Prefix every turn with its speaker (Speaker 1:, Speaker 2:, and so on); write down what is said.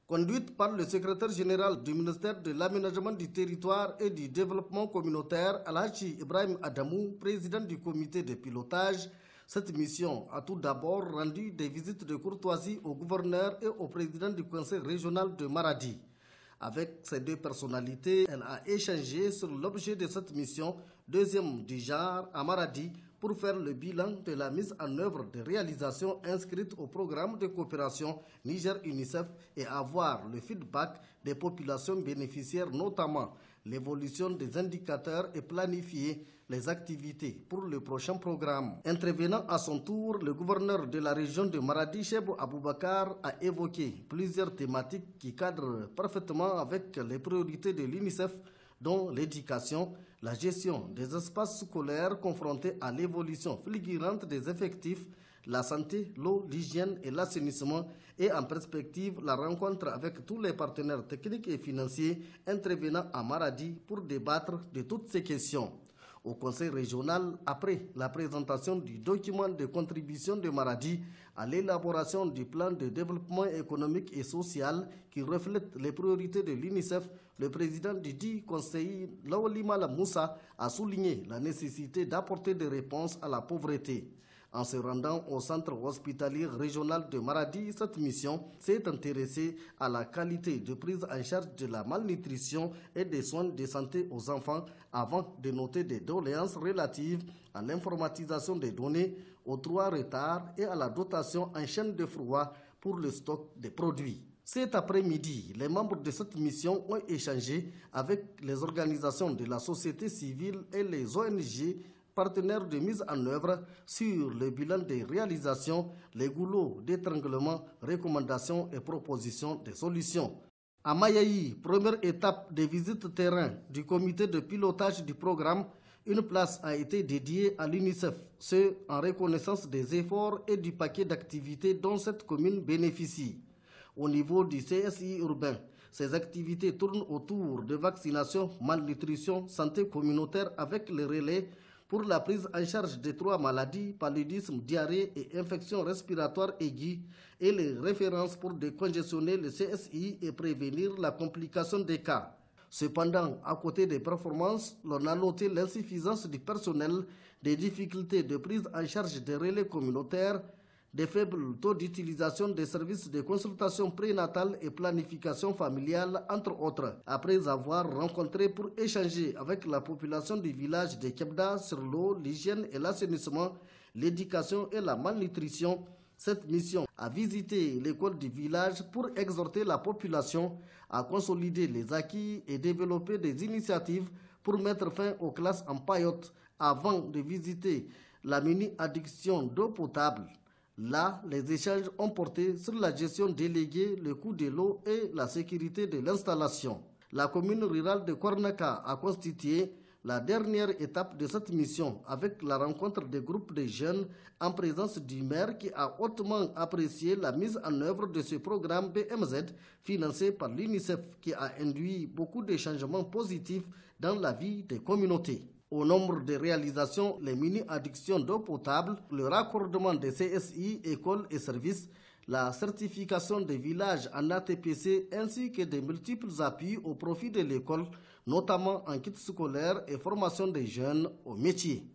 Speaker 1: conduite par le secrétaire général du ministère de l'Aménagement du Territoire et du Développement communautaire, Alhaji Ibrahim Adamou, président du comité de pilotage. Cette mission a tout d'abord rendu des visites de courtoisie au gouverneur et au président du conseil régional de Maradi. Avec ces deux personnalités, elle a échangé sur l'objet de cette mission, deuxième du genre à Maradi, pour faire le bilan de la mise en œuvre des réalisations inscrites au programme de coopération Niger-UNICEF et avoir le feedback des populations bénéficiaires, notamment l'évolution des indicateurs et planifier les activités pour le prochain programme. Intervenant à son tour, le gouverneur de la région de Maradi, Chebou Aboubakar, a évoqué plusieurs thématiques qui cadrent parfaitement avec les priorités de l'UNICEF, dont l'éducation, la gestion des espaces scolaires confrontés à l'évolution fulgurante des effectifs, la santé, l'eau, l'hygiène et l'assainissement, et en perspective la rencontre avec tous les partenaires techniques et financiers intervenant à Maradi pour débattre de toutes ces questions. Au conseil régional, après la présentation du document de contribution de Maradi à l'élaboration du plan de développement économique et social qui reflète les priorités de l'UNICEF, le président du dit conseil, Lawali Malam Moussa, a souligné la nécessité d'apporter des réponses à la pauvreté. En se rendant au centre hospitalier régional de Maradi, cette mission s'est intéressée à la qualité de prise en charge de la malnutrition et des soins de santé aux enfants avant de noter des doléances relatives à l'informatisation des données, aux droits retards et à la dotation en chaîne de froid pour le stock des produits. Cet après-midi, les membres de cette mission ont échangé avec les organisations de la société civile et les ONG partenaires de mise en œuvre sur le bilan des réalisations, les goulots d'étranglement, recommandations et propositions de solutions. À Mayaï, première étape des visites terrain du comité de pilotage du programme, une place a été dédiée à l'UNICEF, ce en reconnaissance des efforts et du paquet d'activités dont cette commune bénéficie. Au niveau du CSI urbain, ces activités tournent autour de vaccination, malnutrition, santé communautaire avec les relais pour la prise en charge des 3 maladies, paludisme, diarrhée et infections respiratoires aiguës, et les références pour décongestionner le CSI et prévenir la complication des cas. Cependant, à côté des performances, l'on a noté l'insuffisance du personnel, des difficultés de prise en charge des relais communautaires, des faibles taux d'utilisation des services de consultation prénatale et planification familiale, entre autres. Après avoir rencontré pour échanger avec la population du village de Kebda sur l'eau, l'hygiène et l'assainissement, l'éducation et la malnutrition, cette mission a visité l'école du village pour exhorter la population à consolider les acquis et développer des initiatives pour mettre fin aux classes en paillotte avant de visiter la mini-addiction d'eau potable. Là, les échanges ont porté sur la gestion déléguée, le coût de l'eau et la sécurité de l'installation. La commune rurale de Kwarnaka a constitué la dernière étape de cette mission avec la rencontre des groupes de jeunes en présence du maire qui a hautement apprécié la mise en œuvre de ce programme BMZ financé par l'UNICEF qui a induit beaucoup de changements positifs dans la vie des communautés. Au nombre de réalisations, les mini-addictions d'eau potable, le raccordement des CSI, écoles et services, la certification des villages en ATPC ainsi que de multiples appuis au profit de l'école, notamment en kit scolaire et formation des jeunes au métier.